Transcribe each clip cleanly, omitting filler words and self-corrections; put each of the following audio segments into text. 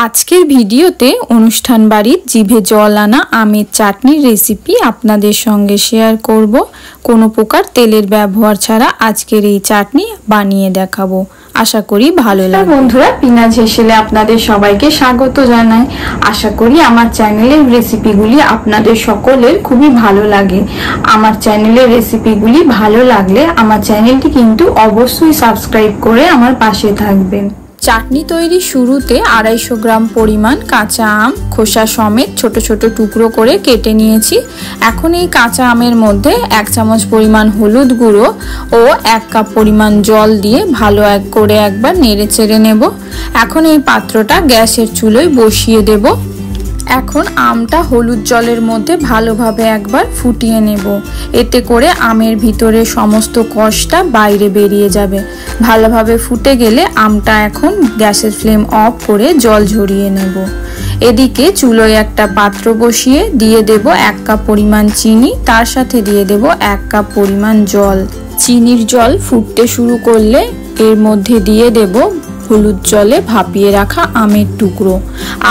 আজকের ভিডিওতে অনুষ্ঠান বাড়ির জিভে জল আনা আমের চাটনির রেসিপি আপনাদের সঙ্গে শেয়ার করব। কোনো প্রকার তেলের ব্যবহার ছাড়া আজকের এই চাটনি বানিয়ে দেখাবো। আশা করি ভালো লাগবে। বন্ধুরা, পিনাজ হেসেলে আপনাদের সবাইকে স্বাগত জানাই। আশা করি আমার চ্যানেলের রেসিপিগুলি আপনাদের সকলের খুবই ভালো লাগে। আমার চ্যানেলের রেসিপিগুলি ভালো লাগলে আমার চ্যানেলটি কিন্তু অবশ্যই সাবস্ক্রাইব করে আমার পাশে থাকবেন। চাটনি তৈরির শুরুতে 250 গ্রাম পরিমাণ কাঁচা আম খোসা সমেত ছোট ছোট টুকরো করে কেটে নিয়েছি। এখন এই কাঁচা আমের মধ্যে 1 চামচ পরিমাণ হলুদ গুঁড়ো ও 1 কাপ পরিমাণ জল দিয়ে ভালো করে একবার নেড়ে চেড়ে নেব। এখন এই পাত্রটা গ্যাসের চুলোয় বসিয়ে দেব। এখন আমটা হলুদ জলের মধ্যে ভালোভাবে একবার ফুটিয়ে নেব। এতে করে আমের ভিতরে সমস্ত কষটা বাইরে বেরিয়ে যাবে। ভালোভাবে ফুটে গেলে আমটা এখন গ্যাসের ফ্লেম অফ করে জল ঝরিয়ে নেব। এদিকে চুলোয় একটা পাত্র বসিয়ে দিয়ে দেব 1 কাপ পরিমাণ চিনি, তার সাথে দিয়ে দেব 1 কাপ পরিমাণ জল। চিনির জল ফুটতে শুরু করলে এর মধ্যে দিয়ে দেব হলুদ জলে ভাপিয়ে রাখা আমের টুকরো।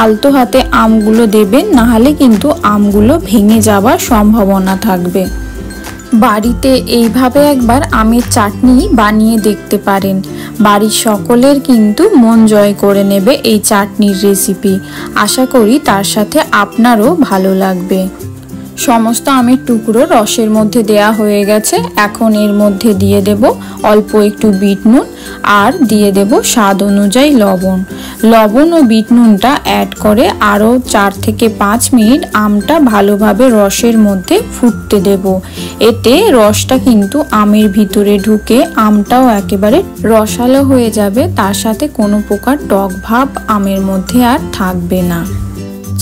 আলতো হাতে আমগুলো দেবেন, না হলে কিন্তু আমগুলো ভেঙে যাওয়ার সম্ভাবনা থাকবে। বাড়িতে এইভাবে একবার আমের চাটনি বানিয়ে দেখতে পারেন। বাড়ির সকলের কিন্তু মন জয় করে নেবে এই চাটনির রেসিপি। আশা করি তার সাথে আপনারও ভালো লাগবে। সমস্ত আমের টুকরো রসের মধ্যে দেয়া হয়ে গেছে। এখন এর মধ্যে দিয়ে দেব অল্প একটু বিট নুন আর দিয়ে দেব স্বাদ অনুযায়ী লবণ। লবণ ও বিট নুনটা অ্যাড করে আরও 4 থেকে 5 মিনিট আমটা ভালোভাবে রসের মধ্যে ফুটতে দেব। এতে রসটা কিন্তু আমের ভিতরে ঢুকে আমটাও একেবারে রসালো হয়ে যাবে। তার সাথে কোনো প্রকার টক ভাব আমের মধ্যে আর থাকবে না।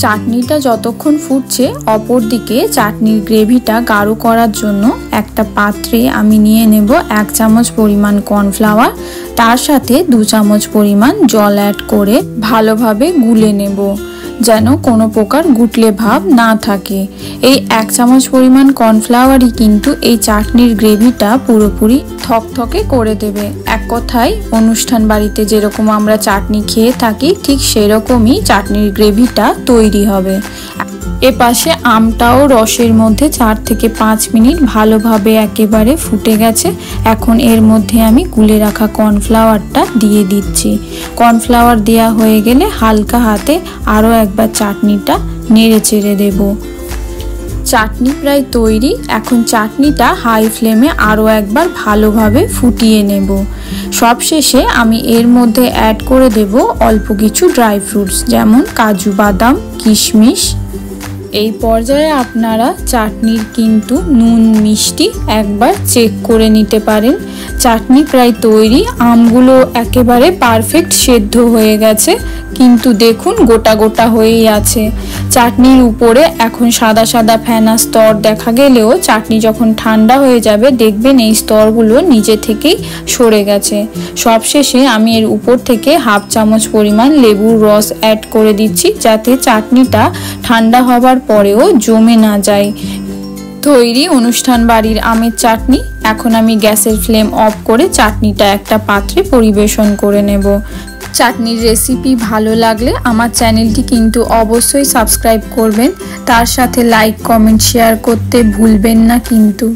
চাটনিটা যতক্ষণ ফুটছে, অপরদিকে চাটনির গ্রেভিটা গাঢ় করার জন্য একটা পাত্রে আমি নিয়ে নেব 1 চামচ পরিমাণ কর্নফ্লাওয়ার, তার সাথে 2 চামচ পরিমাণ জল অ্যাড করে ভালোভাবে গুলে নেব, যেন কোনো প্রকার গুটলে ভাব না থাকে। এই 1 চামচ পরিমাণ কর্নফ্লাওয়ারই কিন্তু এই চাটনির গ্রেভিটা পুরোপুরি থকথকে করে দেবে। এক কথায় অনুষ্ঠান বাড়িতে যেরকম আমরা চাটনি খেয়ে থাকি, ঠিক সেরকমই চাটনির গ্রেভিটা তৈরি হবে। এপাশে আমটাও রসের মধ্যে 4 থেকে 5 মিনিট ভালোভাবে একেবারে ফুটে গেছে। এখন এর মধ্যে আমি গুলে রাখা কর্নফ্লাওয়ারটা দিয়ে দিচ্ছি। কর্নফ্লাওয়ার দেওয়া হয়ে গেলে হালকা হাতে আরও একবার চাটনিটা নেড়ে চেড়ে দেব। চাটনি প্রায় তৈরি। এখন চাটনিটা হাই ফ্লেমে আরও একবার ভালোভাবে ফুটিয়ে নেব। সবশেষে আমি এর মধ্যে অ্যাড করে দেব অল্প কিছু ড্রাই ফ্রুটস, যেমন কাজু বাদাম কিশমিশ। এই পর্যায়ে আপনারা চাটনির কিন্তু নুন মিষ্টি একবার চেক করে নিতে পারেন। চাটনি প্রায় তৈরি। আমগুলো একেবারে পারফেক্ট সেদ্ধ হয়ে গেছে, কিন্তু দেখুন গোটা গোটা হয়েই আছে। চাটনির উপরে এখন সাদা সাদা ফেনা স্তর দেখা গেলেও চাটনি যখন ঠান্ডা হয়ে যাবে দেখবেন এই স্তরগুলো নিজে থেকেই সরে গেছে। সবশেষে আমি এর উপর থেকে 1/2 চামচ পরিমাণ লেবুর রস অ্যাড করে দিচ্ছি, যাতে চাটনিটা ঠান্ডা হবার পরেও জমে না যায়। তৈরি অনুষ্ঠান বাড়ির আমের চাটনি। এখন আমি গ্যাসের ফ্লেম অফ করে চাটনিটা একটা পাত্রে পরিবেশন করে নেব। চাটনির রেসিপি ভালো লাগলে আমার চ্যানেলটি কিন্তু অবশ্যই সাবস্ক্রাইব করবেন। তার সাথে লাইক কমেন্ট শেয়ার করতে ভুলবেন না কিন্তু।